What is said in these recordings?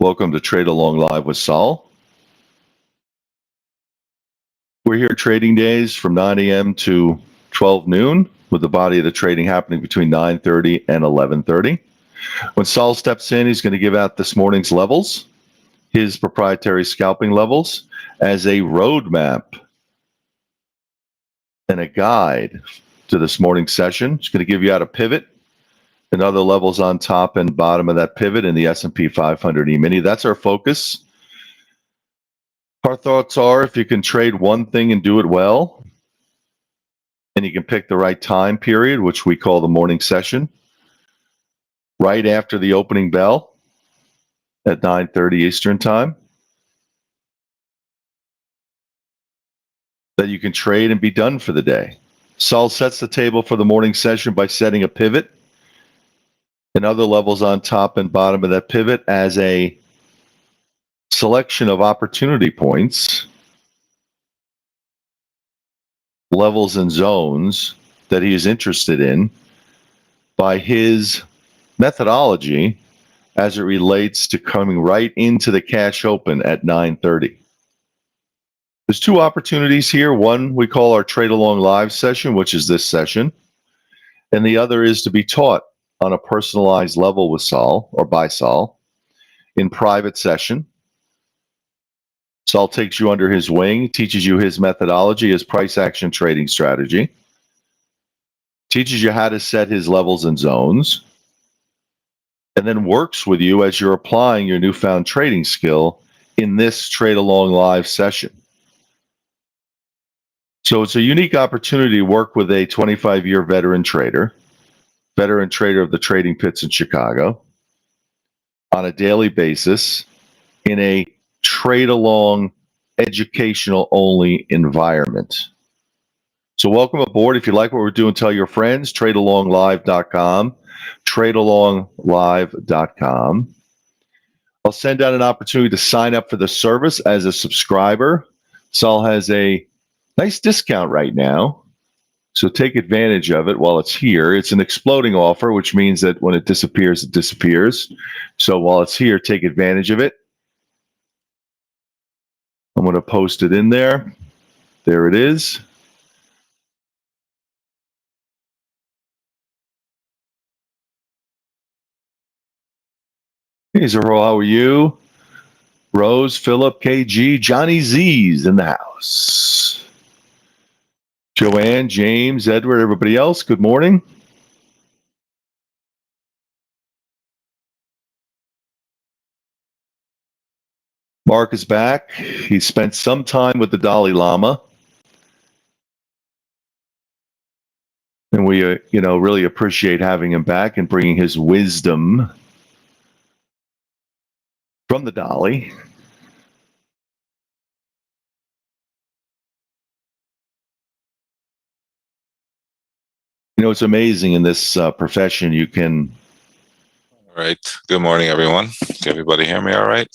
Welcome to Trade Along Live with Sol. We're here trading days from 9 a.m. to 12 noon, with the body of the trading happening between 9:30 and 11:30. When Sol steps in, he's going to give out this morning's levels, his proprietary scalping levels, as a roadmap and a guide to this morning's session. He's going to give you out a pivot and other levels on top and bottom of that pivot in the S&P 500 E-mini. That's our focus. Our thoughts are, if you can trade one thing and do it well, and you can pick the right time period, which we call the morning session, right after the opening bell at 9:30 Eastern time, that you can trade and be done for the day. Sol sets the table for the morning session by setting a pivot and other levels on top and bottom of that pivot as a selection of opportunity points, levels and zones that he is interested in by his methodology as it relates to coming right into the cash open at 9:30. There's two opportunities here. One we call our Trade Along Live session, which is this session, and the other is to be taught on a personalized level with Sol or by Sol in private session. Sol takes you under his wing, teaches you his methodology, his price action trading strategy, teaches you how to set his levels and zones, and then works with you as you're applying your newfound trading skill in this Trade Along Live session. So it's a unique opportunity to work with a 25-year veteran trader of the trading pits in Chicago, on a daily basis in a trade along educational only environment. So welcome aboard. If you like what we're doing, tell your friends. TradeAlongLive.com. TradeAlongLive.com. I'll send out an opportunity to sign up for the service as a subscriber. Sol has a nice discount right now, so take advantage of it while it's here. It's an exploding offer, which means that when it disappears, it disappears. So while it's here, take advantage of it. I'm going to post it in there. There it is. Hey, Zero, how are you? Rose, Philip, KG, Johnny Z's in the house. Joanne, James, Edward, everybody else, good morning. Mark is back. He spent some time with the Dalai Lama. And we, really appreciate having him back and bringing his wisdom from the Dalai. It's amazing in this profession you can... All right. Good morning, everyone. Can everybody hear me all right?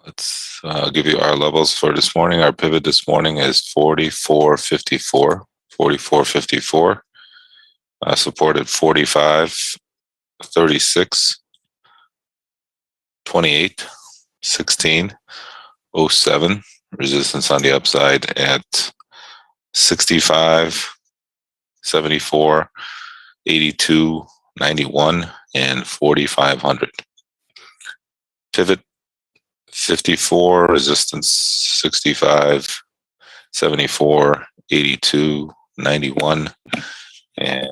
Let's give you our levels for this morning. Our pivot this morning is 44.54. 44.54. Supported 45.36. 28.16. 07. Resistance on the upside at 65. 74. 82. 91 and 4,500. Pivot 54, resistance 65, 74, 82, 91, and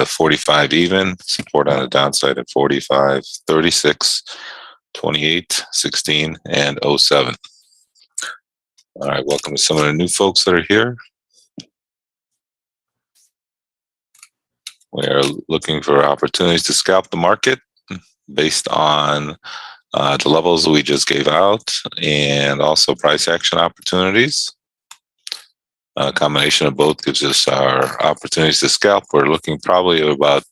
45 even. Support on the downside at 45, 36, 28, 16, and 07. All right, welcome to some of the new folks that are here. We are looking for opportunities to scalp the market based on the levels we just gave out and also price action opportunities. A combination of both gives us our opportunities to scalp. We're looking probably at about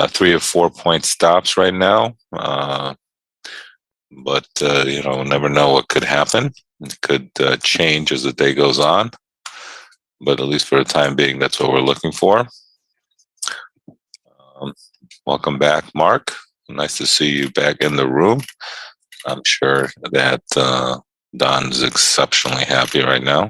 3 or 4 point stops right now. But never know what could happen. It could change as the day goes on. But at least for the time being, that's what we're looking for. Welcome back, Mark. Nice to see you back in the room. I'm sure that Don is exceptionally happy right now.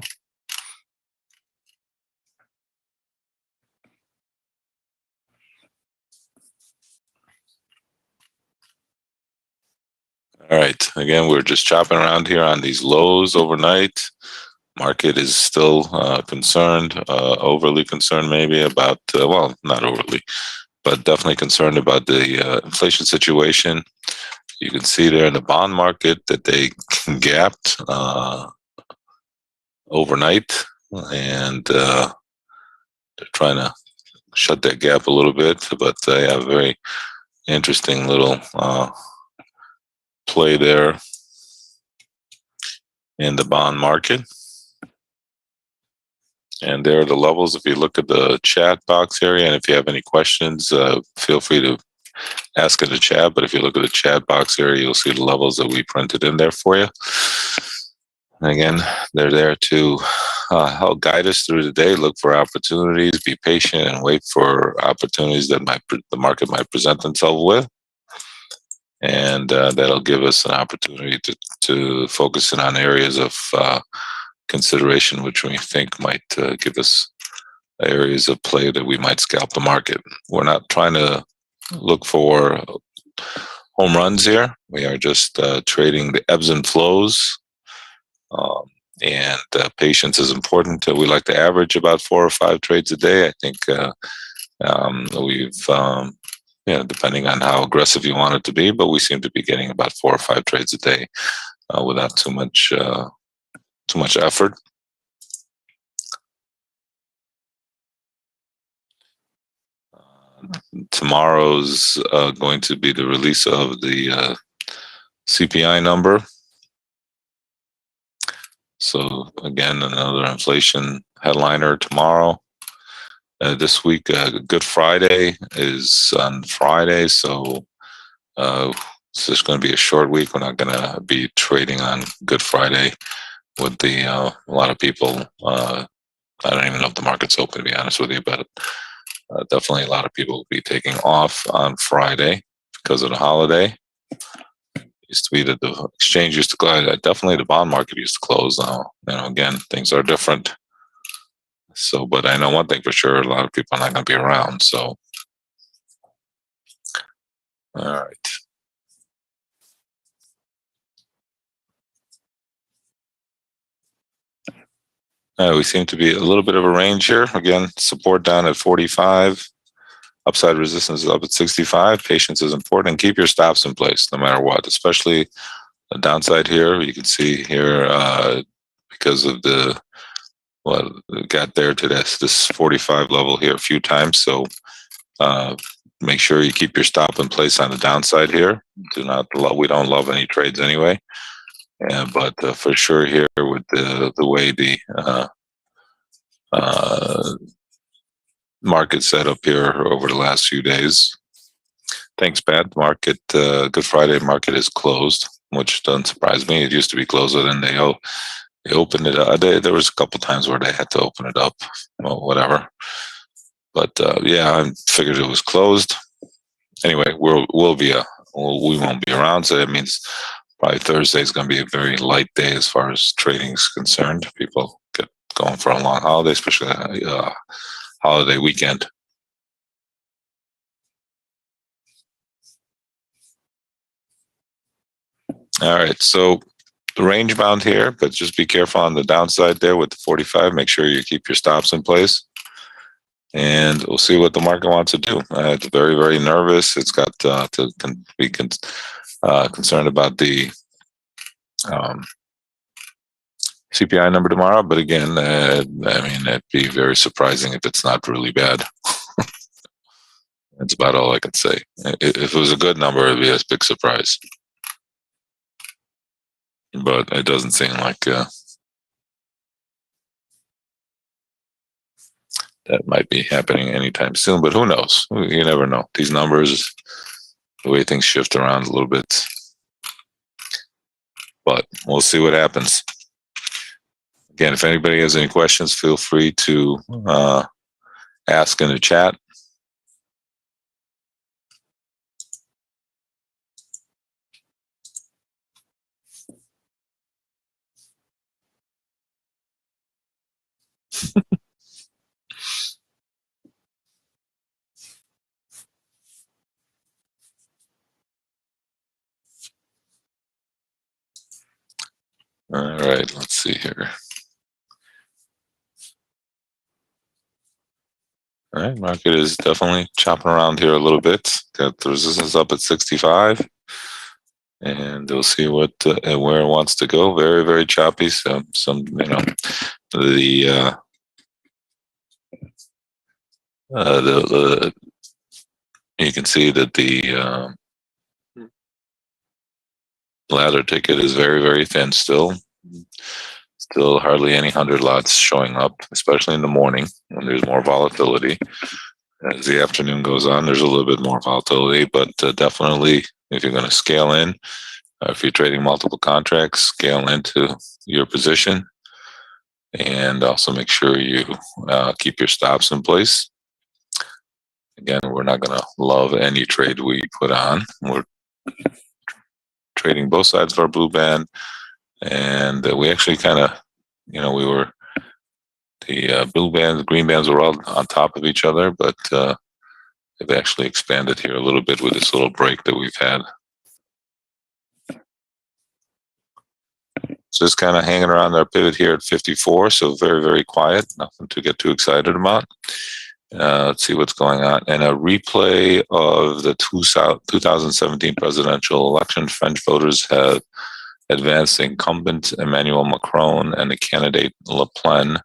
All right. Again, we're just chopping around here on these lows overnight. Market is still concerned, overly concerned maybe about, well, not overly, but definitely concerned about the inflation situation. You can see there in the bond market that they gapped overnight, and they're trying to shut that gap a little bit, but they have a very interesting little play there in the bond market. And there are the levels. If you look at the chat box area, and if you have any questions, feel free to ask in the chat. But if you look at the chat box area, you'll see the levels that we printed in there for you. And again, they're there to help guide us through the day, look for opportunities, be patient, and wait for opportunities that the market might present themselves with. And that'll give us an opportunity to focus in on areas of consideration, which we think might give us areas of play that we might scalp the market. We're not trying to look for home runs here. We are just trading the ebbs and flows. And patience is important. We like to average about 4 or 5 trades a day. I think we've, depending on how aggressive you want it to be, but we seem to be getting about 4 or 5 trades a day without too much effort. Tomorrow's going to be the release of the CPI number. So again, another inflation headliner tomorrow. This week, Good Friday is on Friday, so it's just going to be a short week. We're not going to be trading on Good Friday with a lot of people. I don't even know if the market's open, to be honest with you, but definitely a lot of people will be taking off on Friday because of the holiday. Used to be that the exchange used to close. Definitely the bond market used to close now. Again, things are different. So, but I know one thing for sure, a lot of people are not going to be around. So, all right. We seem to be a little bit of a range here. Again, support down at 45. Upside resistance is up at 65. Patience is important. Keep your stops in place no matter what, especially the downside here. You can see here because of it got there to this 45 level here a few times. So make sure you keep your stop in place on the downside here. We don't love any trades anyway. But for sure here with the way the market set up here over the last few days. Thanks, Pat. Market, Good Friday market is closed, which doesn't surprise me. It used to be closed, and they opened it up. There was a couple times where they had to open it up, well, whatever. But yeah, I figured it was closed. Anyway, we won't be around, so that means probably Thursday is going to be a very light day as far as trading is concerned. People get going for a long holiday, especially holiday weekend. All right, so the range bound here, but just be careful on the downside there with the 45. Make sure you keep your stops in place, and we'll see what the market wants to do. It's very, very nervous. It's got to be concerned about the CPI number tomorrow, but again, it'd be very surprising if it's not really bad. That's about all I could say. If it was a good number, it'd be a big surprise. But it doesn't seem like that might be happening anytime soon, but who knows? You never know. These numbers, the way things shift around a little bit. But we'll see what happens. Again, if anybody has any questions, feel free to ask in the chat. All right, let's see here. All right, market is definitely chopping around here a little bit. Got the resistance up at 65, and we'll see what where it wants to go. Very, very choppy. So some, the the you can see that the ladder ticket is very, very thin still. Still hardly any 100 lots showing up, especially in the morning when there's more volatility. As the afternoon goes on, there's a little bit more volatility, but definitely if you're going to scale in, if you're trading multiple contracts, scale into your position and also make sure you keep your stops in place. Again, we're not going to love any trade we put on. We're trading both sides of our blue band, and we actually kind of, we were the blue bands, green bands were all on top of each other, but they've actually expanded here a little bit with this little break that we've had. Just kind of hanging around our pivot here at 54, so very, very quiet, nothing to get too excited about. Let's see what's going on. And a replay of the 2017 presidential election. French voters have advanced the incumbent Emmanuel Macron and the candidate Le Pen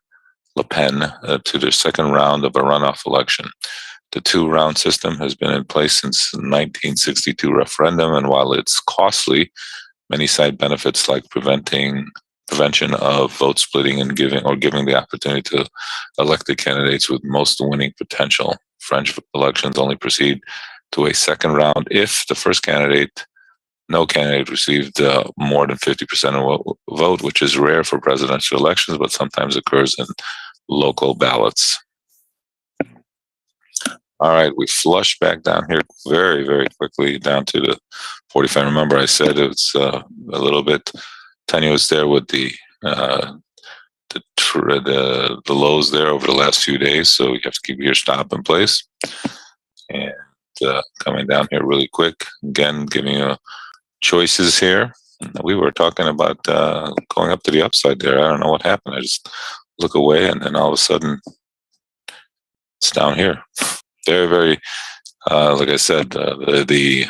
to their second round of a runoff election. The two-round system has been in place since the 1962 referendum, and while it's costly, many side benefits like prevention of vote splitting and giving the opportunity to elect the candidates with most winning potential. French elections only proceed to a second round if the first candidate, no candidate received more than 50% of vote, which is rare for presidential elections, but sometimes occurs in local ballots. All right, we flush back down here very, very quickly down to the 45. Remember, I said it's a little bit tenuous there with the lows there over the last few days, so you have to keep your stop in place. And coming down here really quick, again, giving you choices here. We were talking about going up to the upside there. I don't know what happened. I just look away, and then all of a sudden, it's down here. Very, very, like I said, the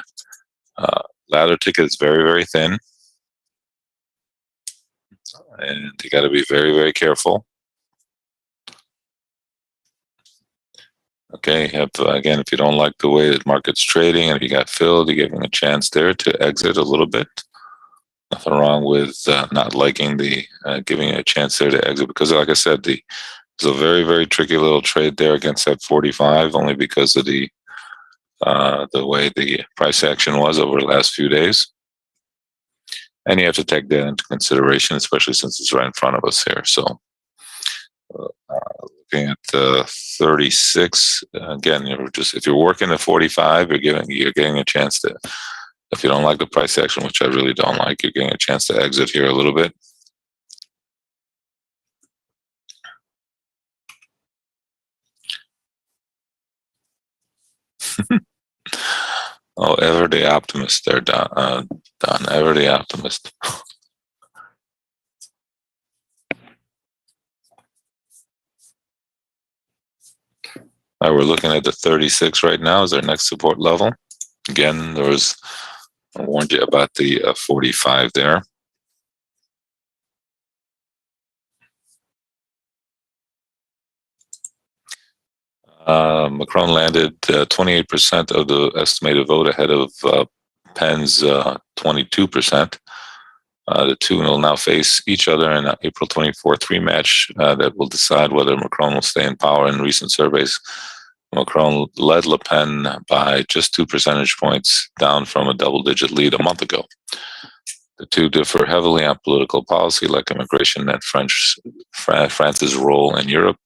ladder ticket is very, very thin, and you got to be very, very careful. Okay, again, if you don't like the way the market's trading and if you got filled, you're giving a chance there to exit a little bit. Nothing wrong with not liking the giving it a chance there to exit, because like I said, it's a very, very tricky little trade there against that 45, only because of the way the price action was over the last few days. And you have to take that into consideration, especially since it's right in front of us here. So looking at 36, again, if you're working at 45, you're getting a chance to, if you don't like the price action, which I really don't like, you're getting a chance to exit here a little bit. Oh, ever the optimist there, Don. Ever the optimist. All right, we're looking at the 36 right now as our next support level. Again, I warned you about the 45 there. Macron landed 28% of the estimated vote ahead of Penn's 22%. The two will now face each other in an April 24th rematch that will decide whether Macron will stay in power. In recent surveys, Macron led Le Pen by just 2 percentage points, down from a double-digit lead a month ago. The two differ heavily on political policy, like immigration and France's role in Europe,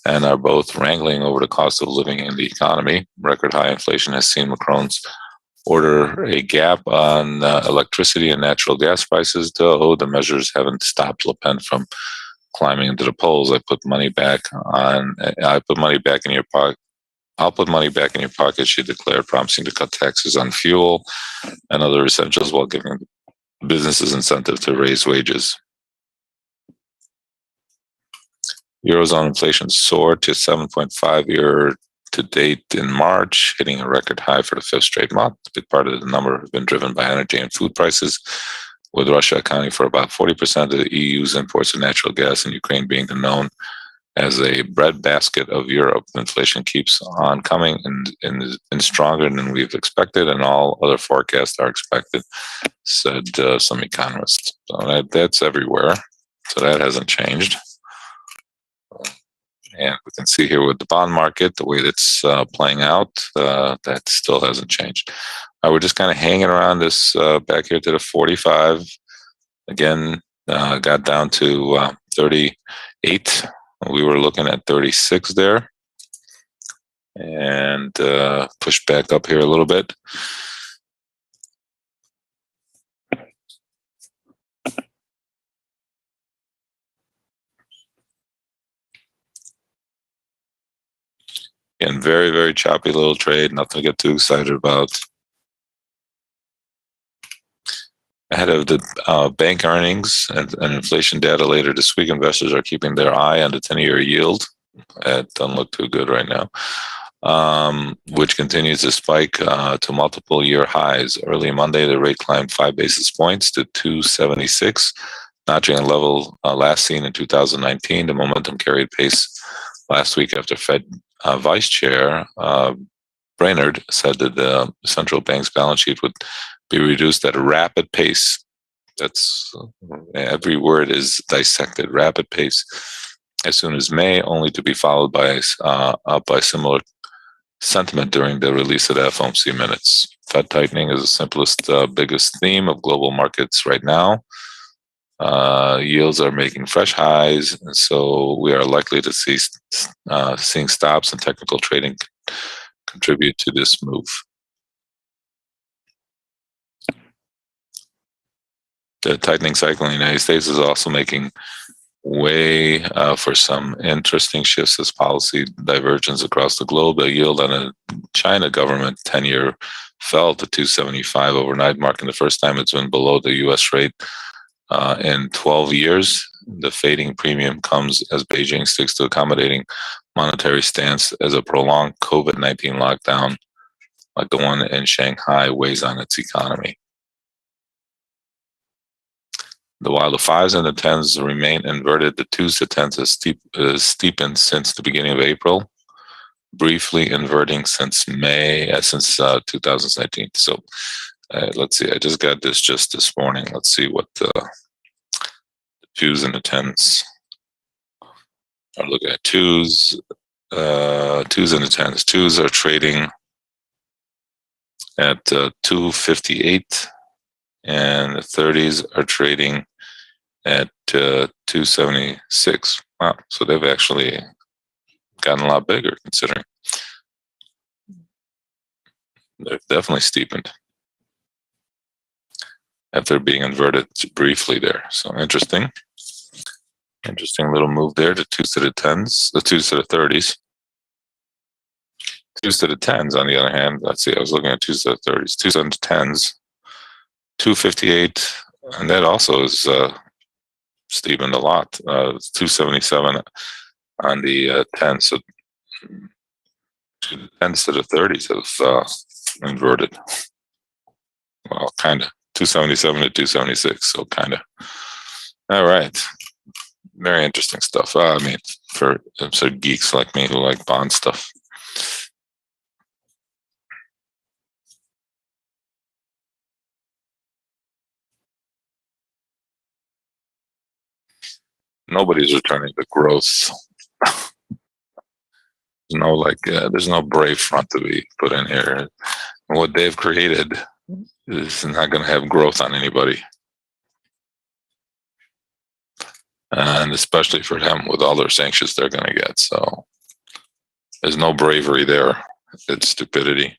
and are both wrangling over the cost of living in the economy. Record high inflation has seen Macron's order a gap on electricity and natural gas prices, though the measures haven't stopped Le Pen from climbing into the polls. I put money back in your pocket. I'll put money back in your pocket, she declared, promising to cut taxes on fuel and other essentials while giving businesses incentive to raise wages. Eurozone inflation soared to 7.5 year to date in March, hitting a record high for the fifth straight month. A big part of the number has been driven by energy and food prices, with Russia accounting for about 40% of the EU's imports of natural gas and Ukraine being known as a breadbasket of Europe. Inflation keeps on coming and stronger than we've expected, and all other forecasts are expected, said some economists. So that's everywhere. So that hasn't changed. And we can see here with the bond market, the way that's playing out, that still hasn't changed. We're just kind of hanging around this back here to the 45. Again, got down to 38. We were looking at 36 there, and pushed back up here a little bit. Again, very, very choppy little trade, nothing to get too excited about. Ahead of the bank earnings and inflation data later this week, investors are keeping their eye on the 10-year yield. It doesn't look too good right now, which continues to spike to multiple year highs. Early Monday, the rate climbed 5 basis points to 276, notching a level last seen in 2019. The momentum carried pace last week after Fed Vice Chair Brainerd said that the central bank's balance sheet would be reduced at a rapid pace. That's every word is dissected. Rapid pace as soon as May, only to be followed by similar sentiment during the release of the FOMC minutes. Fed tightening is the simplest, biggest theme of global markets right now. Yields are making fresh highs, and so we are likely to see seeing stops and technical trading contribute to this move. The tightening cycle in the United States is also making way for some interesting shifts as policy divergence across the globe. The yield on a China government 10-year fell to 275 overnight, marking the first time it's been below the U.S. rate in 12 years. The fading premium comes as Beijing sticks to accommodating monetary stance as a prolonged COVID-19 lockdown, like the one in Shanghai, weighs on its economy. While the 5s and the 10s remain inverted, the 2s to 10s has steepened since the beginning of April, briefly inverting since May, since 2019. So let's see, I just got this just this morning. Let's see what the 2s and the 10s are looking at. 2s and the 10s. 2s are trading at 258, and the 30s are trading at 276. Wow, so they've actually gotten a lot bigger considering. They've definitely steepened after being inverted briefly there. So interesting little move there. The 2s to the 10s, the 2s to the 30s. 2s to the 10s, on the other hand, let's see, I was looking at 2s to the 30s. 2s and 10s, 258, and that also is steepened a lot. 277 on the 10s, so the 10s to the 30s have inverted. Well, kind of. 277 to 276, so kind of. All right. Very interesting stuff. I mean, for sort of geeks like me who like bond stuff. Nobody's returning to growth. There's no brave front to be put in here. What they've created is not going to have growth on anybody. And especially for them with all their sanctions they're going to get. So there's no bravery there. It's stupidity.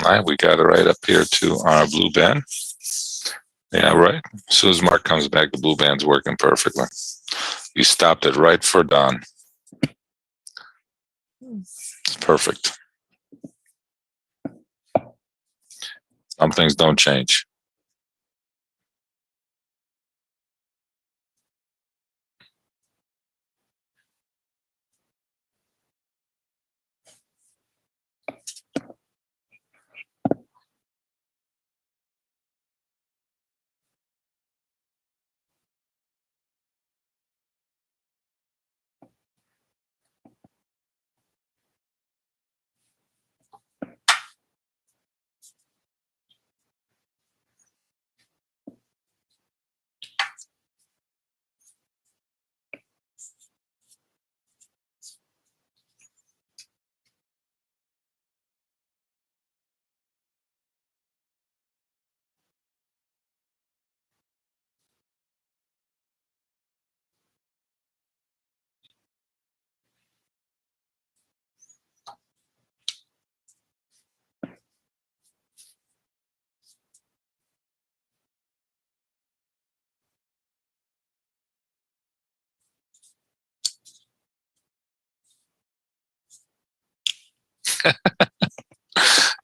All right, we got it right up here to our blue band. Yeah, right. As soon as Mark comes back, the blue band's working perfectly. You stopped it right for Don. It's perfect. Some things don't change.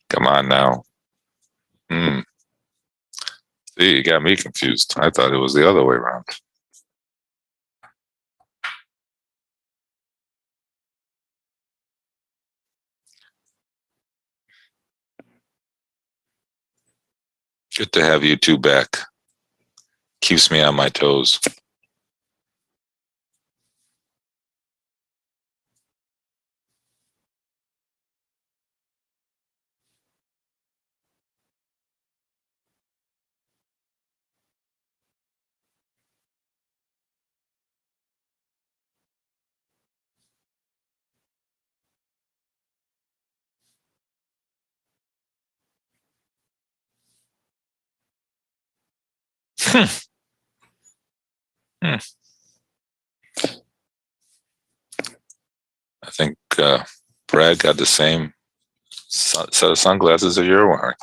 Come on now. See, you got me confused. I thought it was the other way around. Good to have you two back. Keeps me on my toes. Hmm. I think Brad got the same set of sunglasses that you're wearing.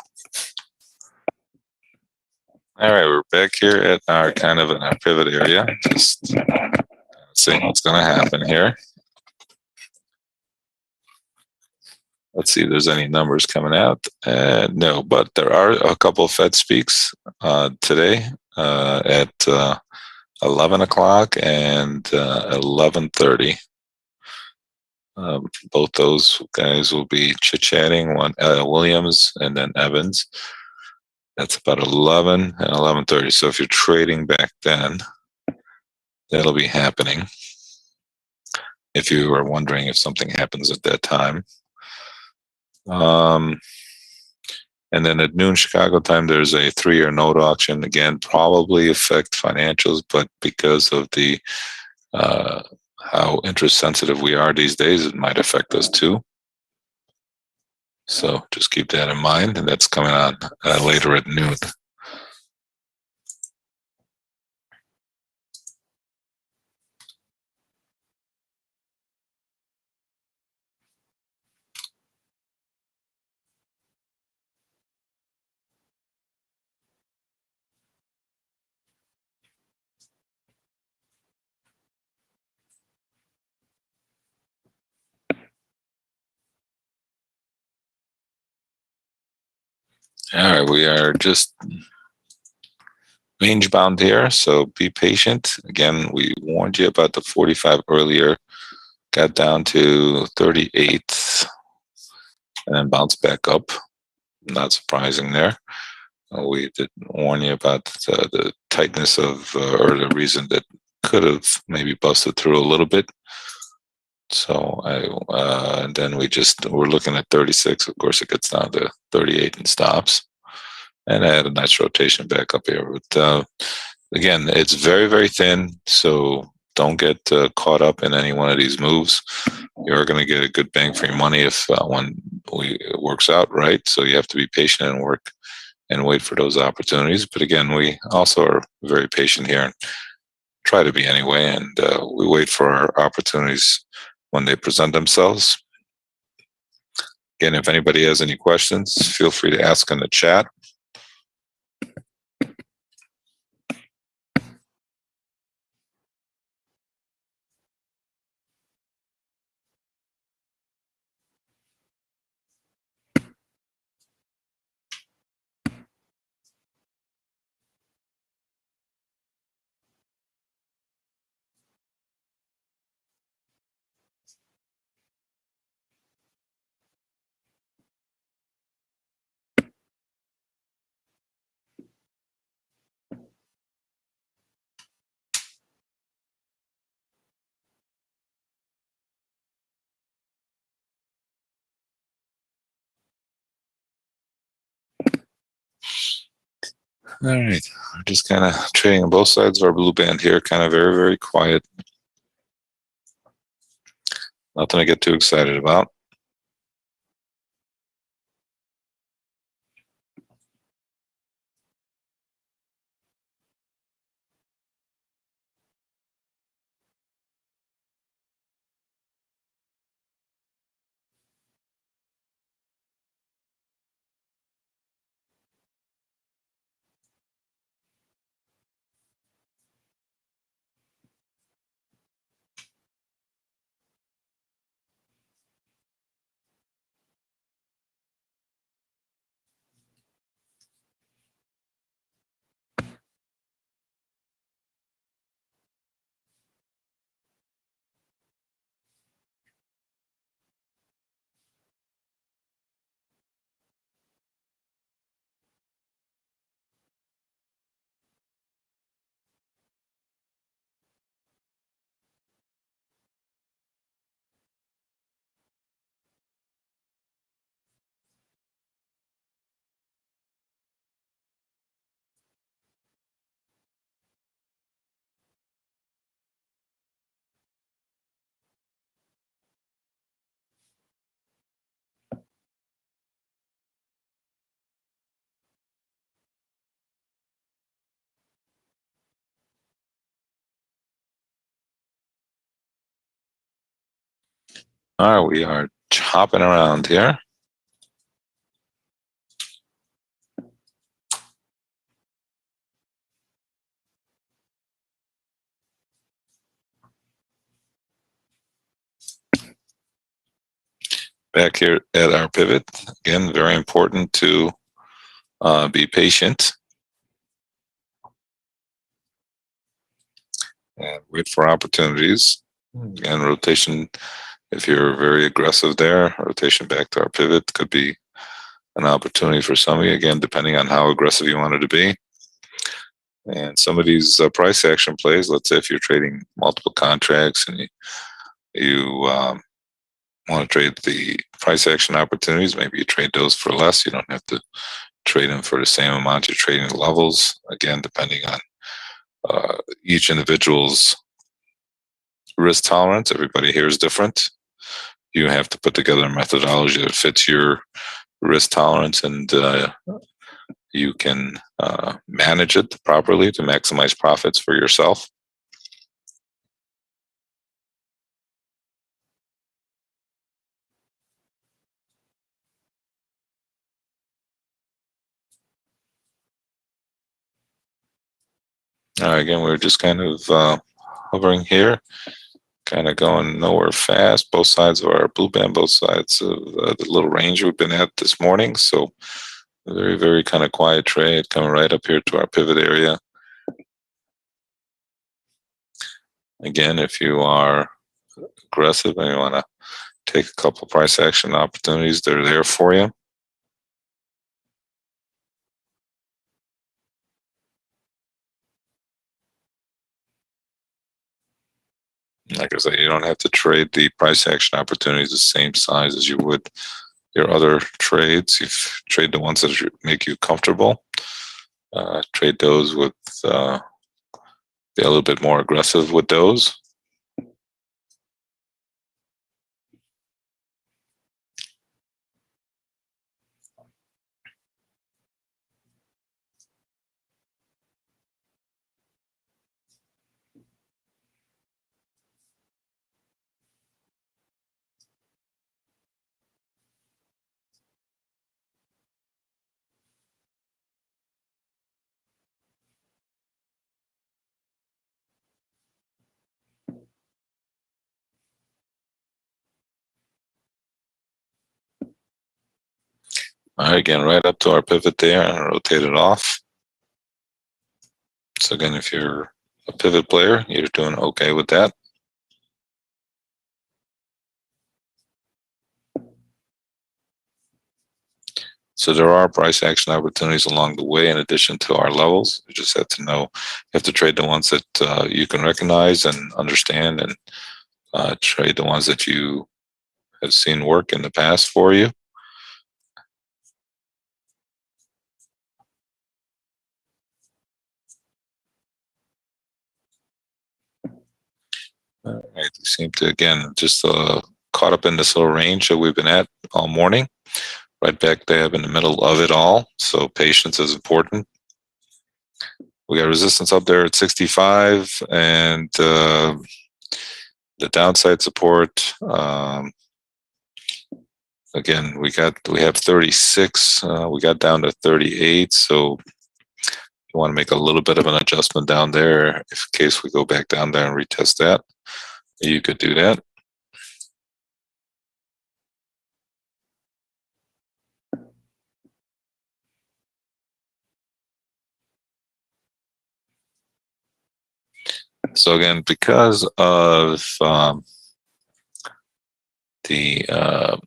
All right, we're back here at our kind of in our pivot area. Just seeing what's going to happen here. Let's see if there's any numbers coming out. No, but there are a couple of Fed speaks today at 11 o'clock and 11:30. Both those guys will be chit-chatting, one Williams and then Evans. That's about 11 and 11:30. So if you're trading back then, that'll be happening. If you are wondering if something happens at that time. And then at noon Chicago time, there's a 3-year note auction. Again, probably affect financials, but because of the how interest sensitive we are these days, it might affect us too. So just keep that in mind, and that's coming on later at noon. All right, we are just range bound here, so be patient. Again, we warned you about the 45 earlier, got down to 38 and then bounced back up. Not surprising there. We did warn you about the tightness of, or the reason that could have maybe busted through a little bit. So and then we're looking at 36. Of course, it gets down to 38 and stops. And I had a nice rotation back up here. But again, it's very, very thin. So don't get caught up in any one of these moves. You're going to get a good bang for your money if one works out right. So you have to be patient and work and wait for those opportunities. But again, we also are very patient here and try to be anyway. And we wait for our opportunities when they present themselves. Again, if anybody has any questions, feel free to ask in the chat. All right, we're just kind of trading on both sides of our blue band here, kind of very, very quiet. Nothing to get too excited about. All right, we are chopping around here. Back here at our pivot, again, very important to be patient and wait for opportunities. And rotation, if you're very aggressive there, rotation back to our pivot could be an opportunity for some of you, again, depending on how aggressive you want it to be. And some of these price action plays, let's say if you're trading multiple contracts and you want to trade the price action opportunities, maybe you trade those for less. You don't have to trade them for the same amount you're trading levels. Again, depending on each individual's risk tolerance, everybody here is different. You have to put together a methodology that fits your risk tolerance, and you can manage it properly to maximize profits for yourself. Again, we're just kind of hovering here, kind of going nowhere fast. Both sides of our blue band, both sides of the little range we've been at this morning. So a very, very kind of quiet trade coming right up here to our pivot area. Again, if you are aggressive and you want to take a couple price action opportunities, they're there for you. Like I said, you don't have to trade the price action opportunities the same size as you would your other trades. You trade the ones that make you comfortable. Trade those with, be a little bit more aggressive with those. All right, again, right up to our pivot there and rotate it off. So again, if you're a pivot player, you're doing okay with that. So there are price action opportunities along the way in addition to our levels. You just have to know, you have to trade the ones that you can recognize and understand, and trade the ones that you have seen work in the past for you. All right, you seem to, again, just caught up in this little range that we've been at all morning, right back dab in the middle of it all. So patience is important. We got resistance up there at 65, and the downside support. Again, we have 36. We got down to 38. So you want to make a little bit of an adjustment down there in case we go back down there and retest that. You could do that. So again, because of the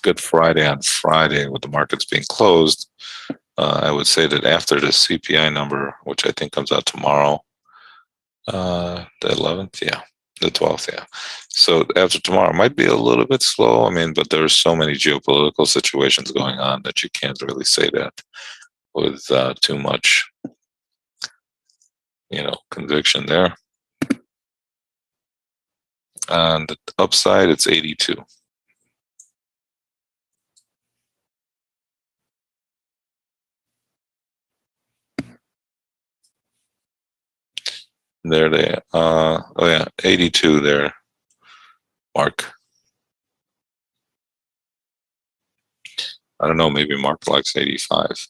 Good Friday on Friday with the markets being closed, I would say that after the CPI number, which I think comes out tomorrow, the 11th, yeah, the 12th, yeah. So after tomorrow, it might be a little bit slow. I mean, but there's so many geopolitical situations going on that you can't really say that with too much, conviction there. On the upside, it's 82. There they, oh yeah, 82 there, Mark. I don't know, maybe Mark likes 85.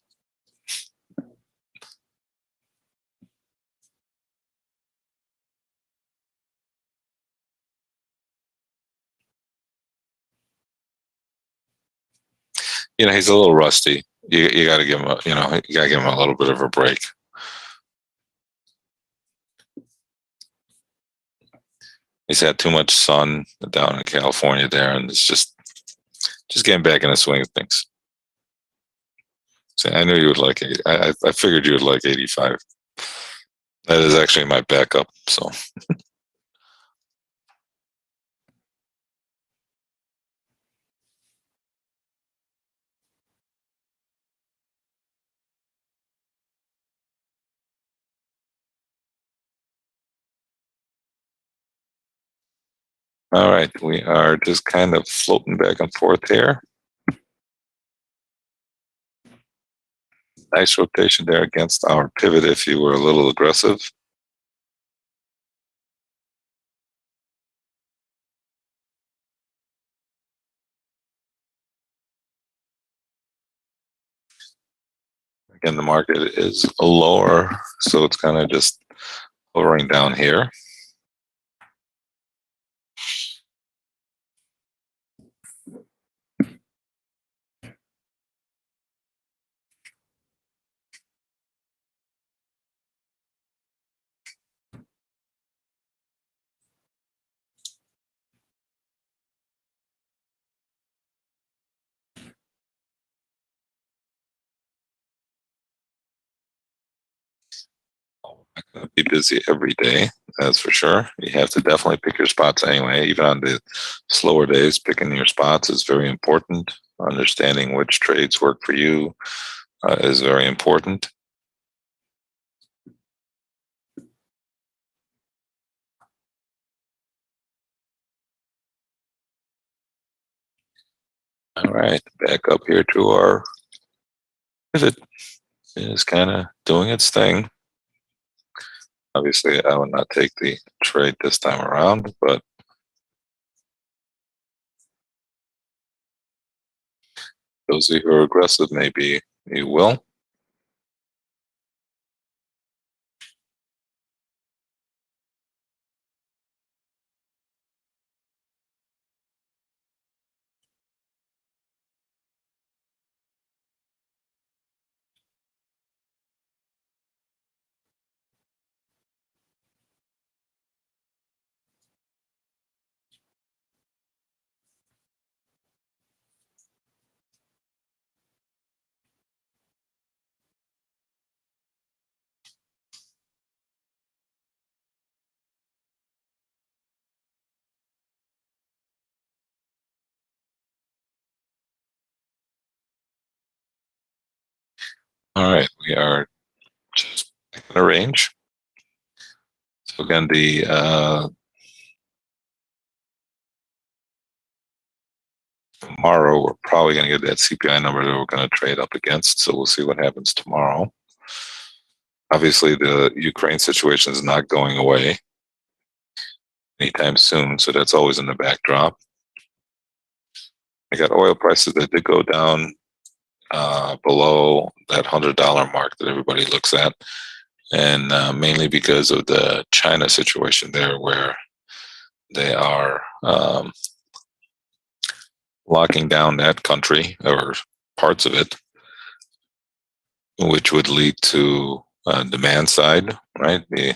He's a little rusty. You got to give him you got to give him a little bit of a break. He's had too much sun down in California there, and it's just getting back in the swing of things. So I knew you would like it. I figured you would like 85. That is actually my backup. So. All right, we are just kind of floating back and forth here. Nice rotation there against our pivot if you were a little aggressive. Again, the market is lower, so it's kind of just hovering down here. Be busy every day, that's for sure. You have to definitely pick your spots anyway. Even on the slower days, picking your spots is very important. Understanding which trades work for you is very important. All right, back up here to our pivot. It is kind of doing its thing. Obviously, I would not take the trade this time around, but those of you who are aggressive, maybe you will. All right, we are just in a range. So again, tomorrow we're probably going to get that CPI number that we're going to trade up against. So we'll see what happens tomorrow. Obviously, the Ukraine situation is not going away anytime soon, so that's always in the backdrop. I got oil prices that did go down below that $100 mark that everybody looks at, and mainly because of the China situation there, where they are locking down that country or parts of it, which would lead to demand side, right? You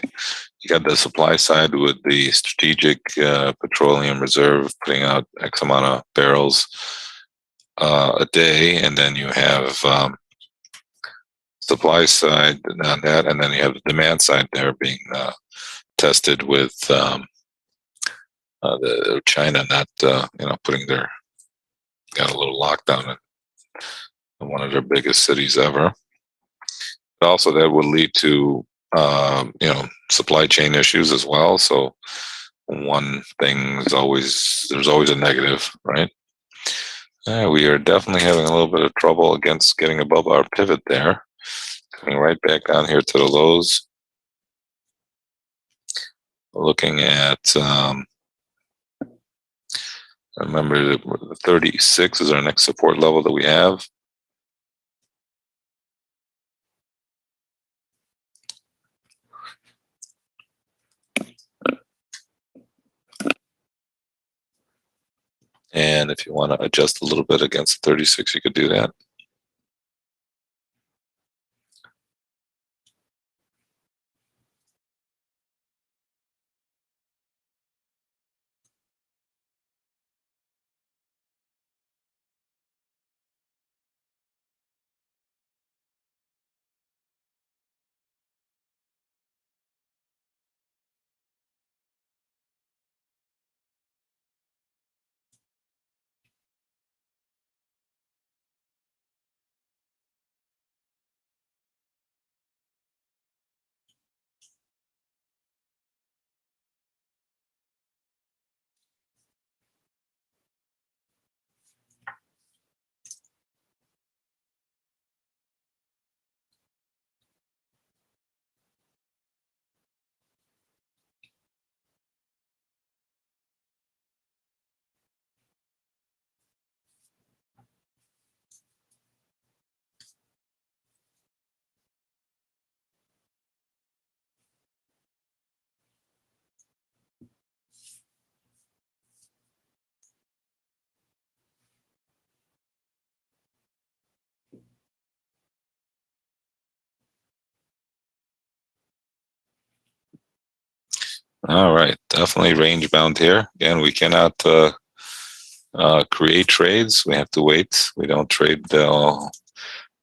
got the supply side with the Strategic Petroleum Reserve putting out X amount of barrels a day, and then you have supply side on that, and then you have the demand side there being tested with the China not putting their got a little lockdown in one of their biggest cities ever. But also, that would lead to supply chain issues as well. So one thing is there's always a negative, right? We are definitely having a little bit of trouble against getting above our pivot there. Coming right back down here to the lows. Looking at, remember the 36 is our next support level that we have. And if you want to adjust a little bit against the 36, you could do that. All right, definitely range bound here. Again, we cannot create trades. We have to wait. We don't trade.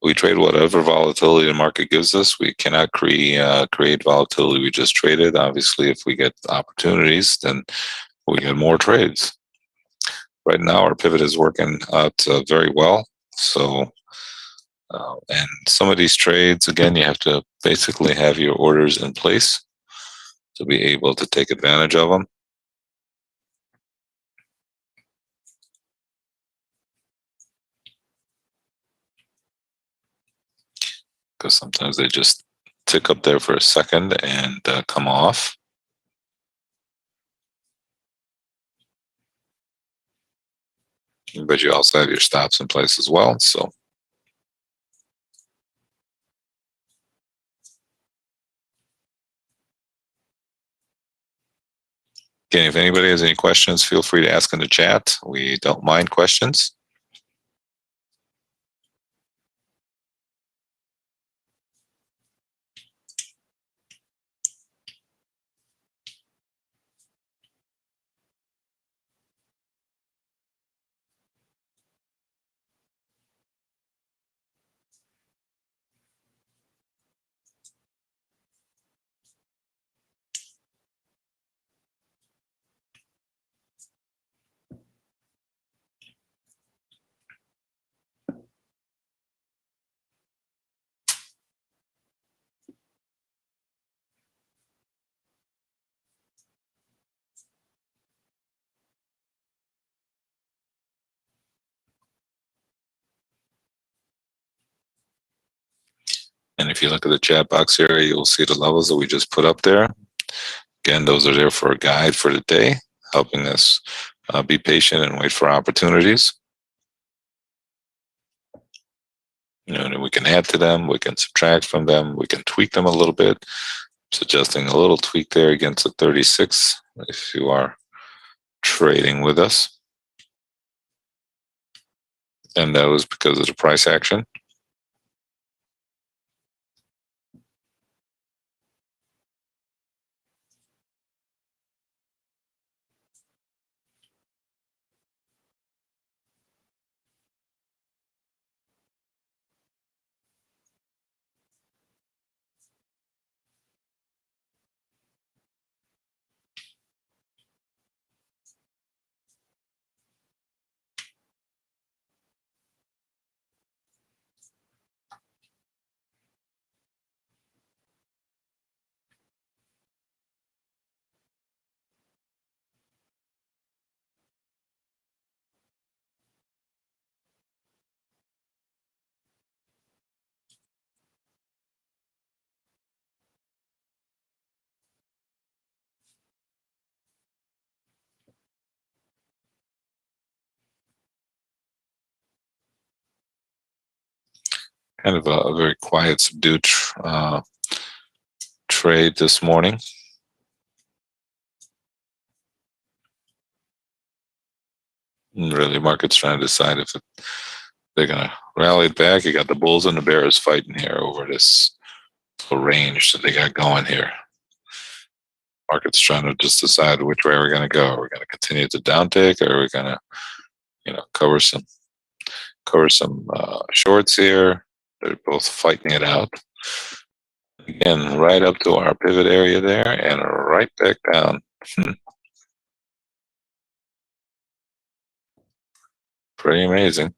We trade whatever volatility the market gives us. We cannot create volatility. We just trade it. Obviously, if we get opportunities, then we get more trades. Right now, our pivot is working out very well. So, and some of these trades, again, you have to basically have your orders in place to be able to take advantage of them. Because sometimes they just tick up there for a second and come off. But you also have your stops in place as well. So again, if anybody has any questions, feel free to ask in the chat. We don't mind questions. If you look at the chat box here, you'll see the levels that we just put up there. Again, those are there for a guide for the day, helping us be patient and wait for opportunities. And we can add to them, we can subtract from them, we can tweak them a little bit, suggesting a little tweak there against the 36 if you are trading with us. And that was because of the price action. Kind of a very quiet, subdued trade this morning. And really, market's trying to decide if they're going to rally it back. You got the bulls and the bears fighting here over this range that they got going here. Market's trying to just decide which way we're going to go. Are we going to continue to downtick, or are we going to, cover some shorts here? They're both fighting it out. Again, right up to our pivot area there and right back down. Pretty amazing.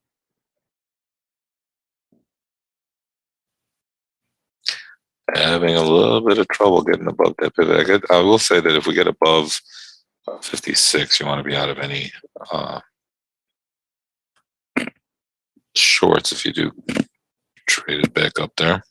Having a little bit of trouble getting above that pivot. I will say that if we get above 56, you want to be out of any shorts if you do trade it back up there.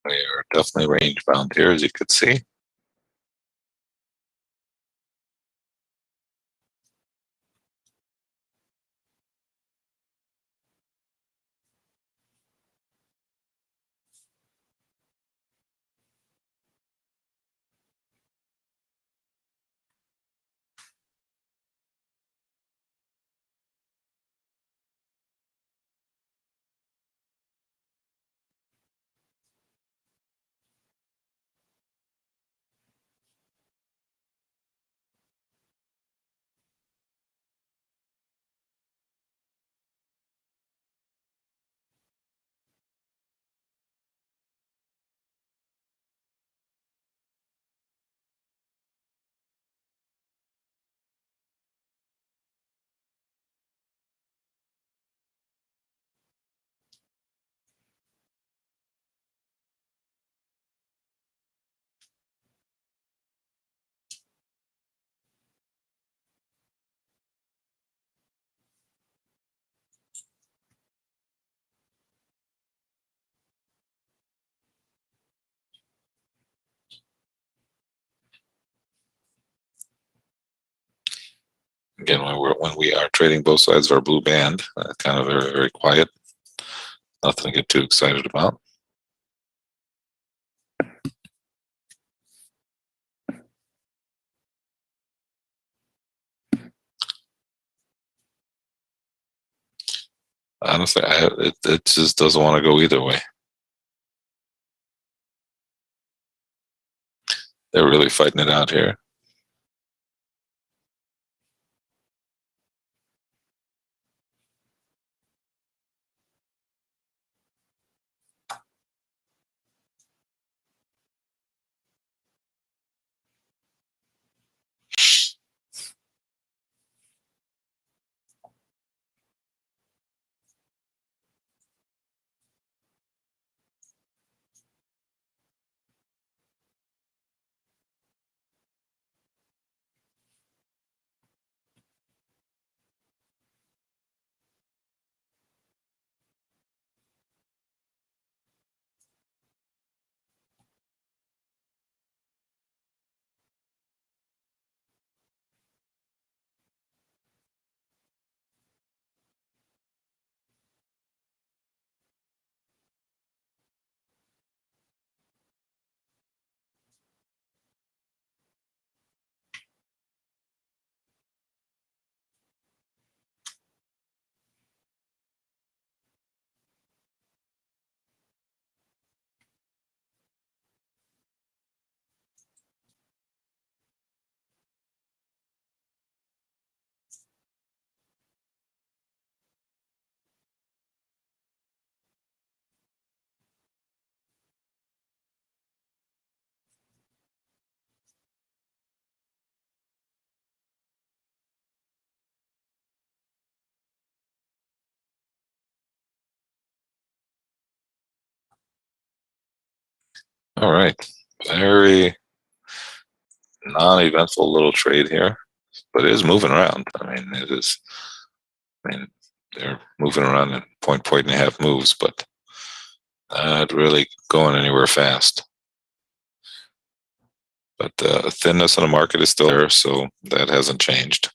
We are definitely range bound here, as you could see. Again, when we are trading both sides of our blue band, kind of very, very quiet. Nothing to get too excited about. Honestly, it just doesn't want to go either way. They're really fighting it out here. All right. Very non-eventful little trade here, but it is moving around. I mean, it is. I mean, they're moving around in point and a half moves, but not really going anywhere fast. But the thinness of the market is still there, so that hasn't changed.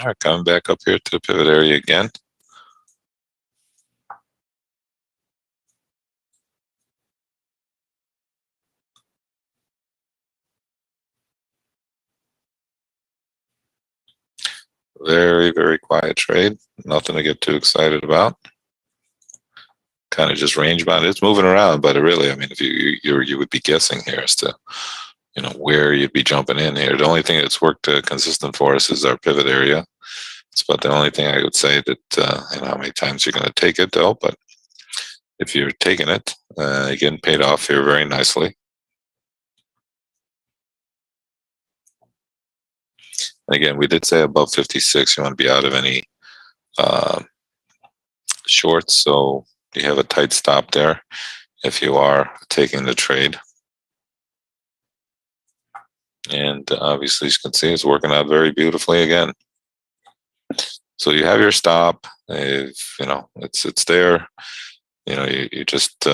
All right, coming back up here to the pivot area again. Very, very quiet trade. Nothing to get too excited about. Kind of just range bound. It's moving around, but it really, I mean, if you would be guessing here as to where you'd be jumping in here. The only thing that's worked consistent for us is our pivot area. It's about the only thing I would say that how many times you're going to take it though. But if you're taking it, you're getting paid off here very nicely. And again, we did say above 56, you want to be out of any shorts. So you have a tight stop there if you are taking the trade. And obviously, as you can see, it's working out very beautifully again. So you have your stop. If it's there. You just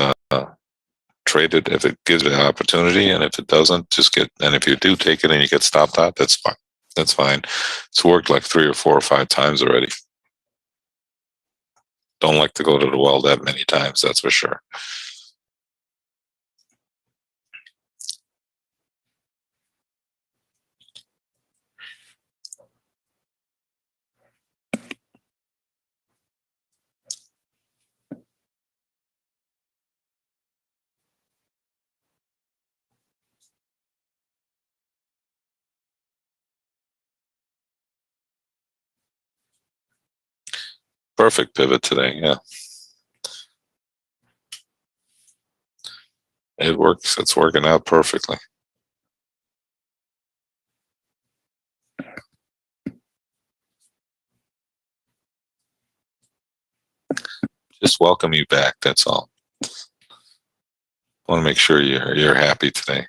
trade it if it gives you an opportunity, and if it doesn't, and if you do take it and you get stopped out, that's fine. That's fine. It's worked like 3 or 4 or 5 times already. Don't like to go to the well that many times, that's for sure. Perfect pivot today, yeah. It works. It's working out perfectly. Just welcome you back, that's all. I want to make sure you're happy today.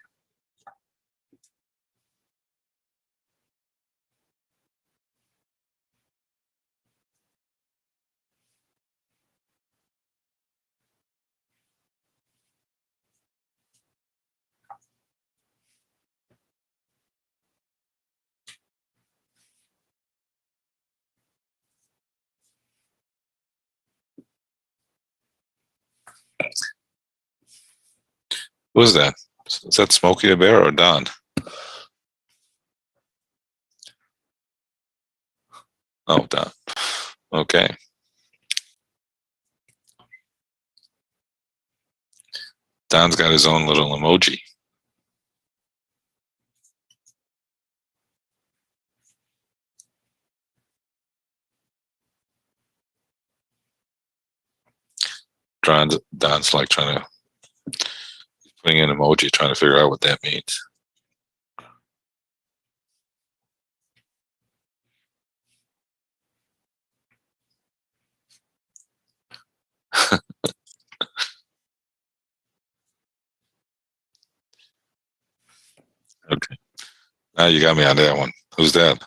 Who is that? Is that Smokey the Bear or Don? Oh, Don. Okay. Don's got his own little emoji. Don's like trying to putting in emoji, trying to figure out what that means. Okay. Now you got me on that one. Who's that?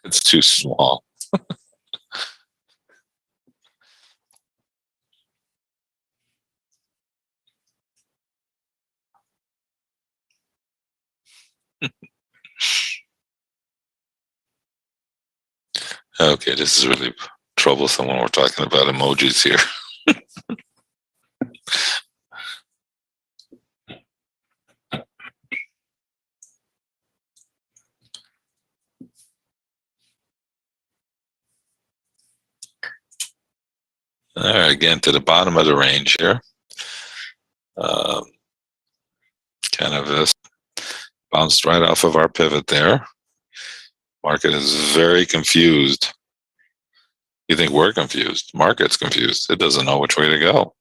It's too small. Okay, this is really troublesome when we're talking about emojis here. All right, again to the bottom of the range here. Kind of this bounced right off of our pivot there. Market is very confused. You think we're confused? Market's confused. It doesn't know which way to go.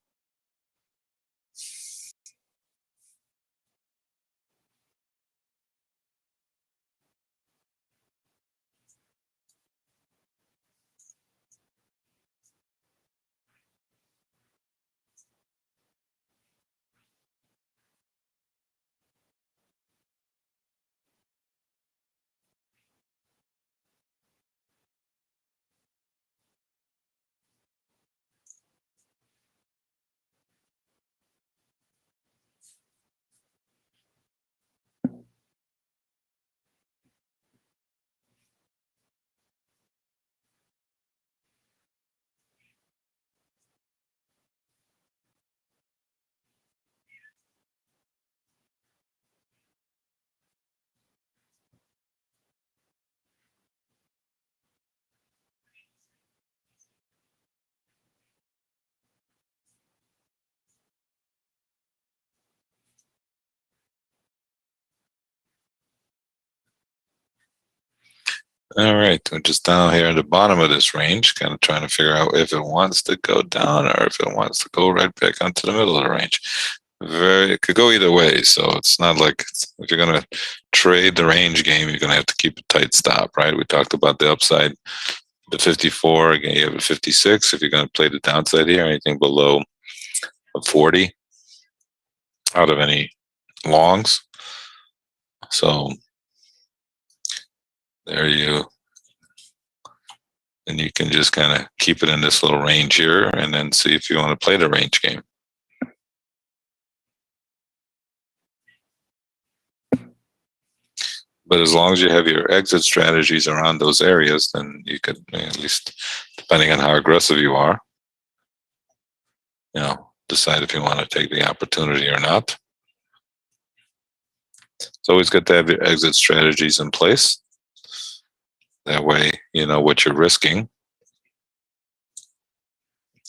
All right, we're just down here at the bottom of this range, kind of trying to figure out if it wants to go down or if it wants to go right back onto the middle of the range. It could go either way, so it's not like if you're going to trade the range game, you're going to have to keep a tight stop, right? We talked about the upside, the 54, again, you have a 56. If you're going to play the downside here, anything below a 40 out of any longs. So there you, and you can just kind of keep it in this little range here and then see if you want to play the range game. But as long as you have your exit strategies around those areas, then you could, at least depending on how aggressive you are, decide if you want to take the opportunity or not. It's always good to have your exit strategies in place. That way, you know what you're risking.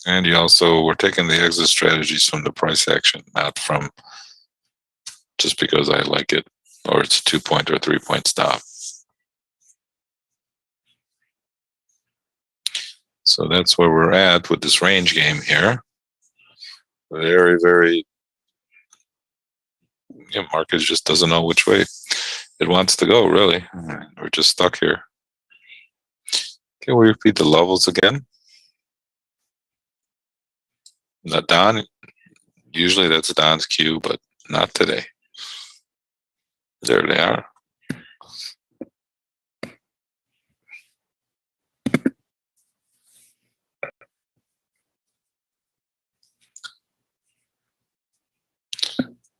And we're taking the exit strategies from the price action, not from just because I like it, or it's a 2-point or 3-point stop. So that's where we're at with this range game here. Very, very, market just doesn't know which way it wants to go, really. We're just stuck here. Can we repeat the levels again? Not Don. Usually that's Don's cue, but not today. There they are.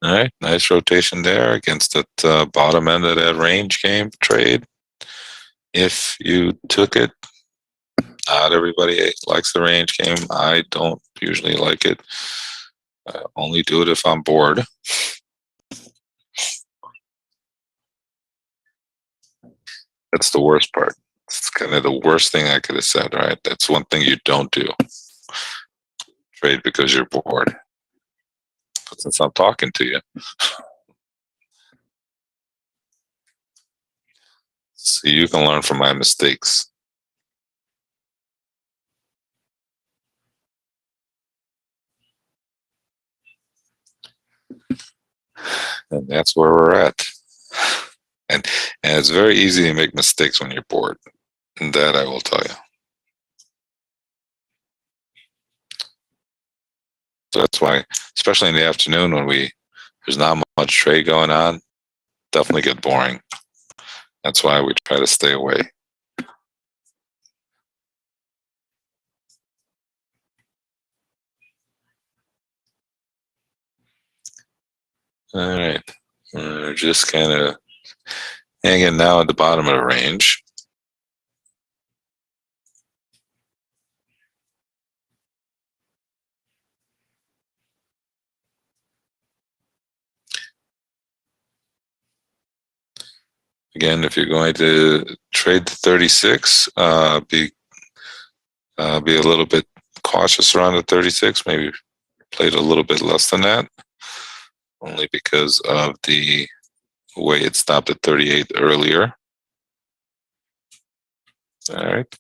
All right, nice rotation there against that bottom end of that range game trade. If you took it, not everybody likes the range game. I don't usually like it. I only do it if I'm bored. That's the worst part. It's kind of the worst thing I could have said, right? That's one thing you don't do. trade because you're bored. But since I'm talking to you, so you can learn from my mistakes. And that's where we're at. And it's very easy to make mistakes when you're bored. And that I will tell you. So that's why, especially in the afternoon when there's not much trade going on, definitely get boring. That's why we try to stay away. All right, we're just kind of hanging now at the bottom of the range. Again, if you're going to trade the 36, be a little bit cautious around the 36. Maybe played a little bit less than that, only because of the way it stopped at 38 earlier. All right.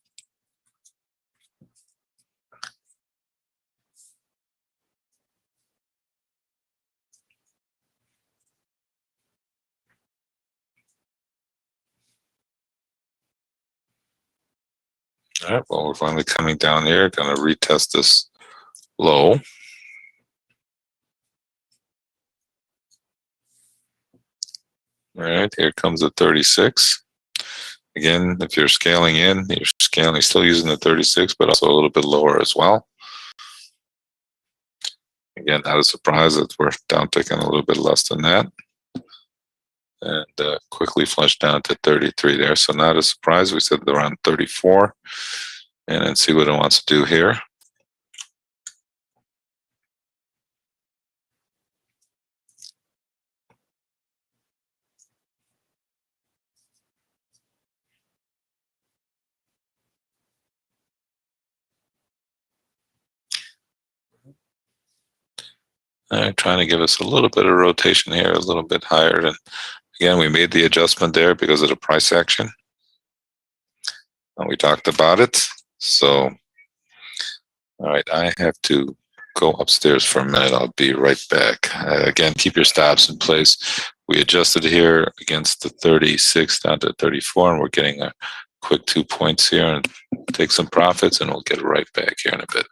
All right, well, we're finally coming down here. Going to retest this low. All right, here comes the 36. Again, if you're scaling in, you're scaling, still using the 36, but also a little bit lower as well. Again, not a surprise that we're down ticking a little bit less than that. And quickly flushed down to 33 there. So not a surprise. We said around 34. And then see what it wants to do here. All right, trying to give us a little bit of rotation here, a little bit higher. And again, we made the adjustment there because of the price action. And we talked about it. So, all right, I have to go upstairs for a minute. I'll be right back. Again, keep your stops in place. We adjusted here against the 36 down to 34, and we're getting a quick 2 points here and take some profits, and we'll get right back here in a bit.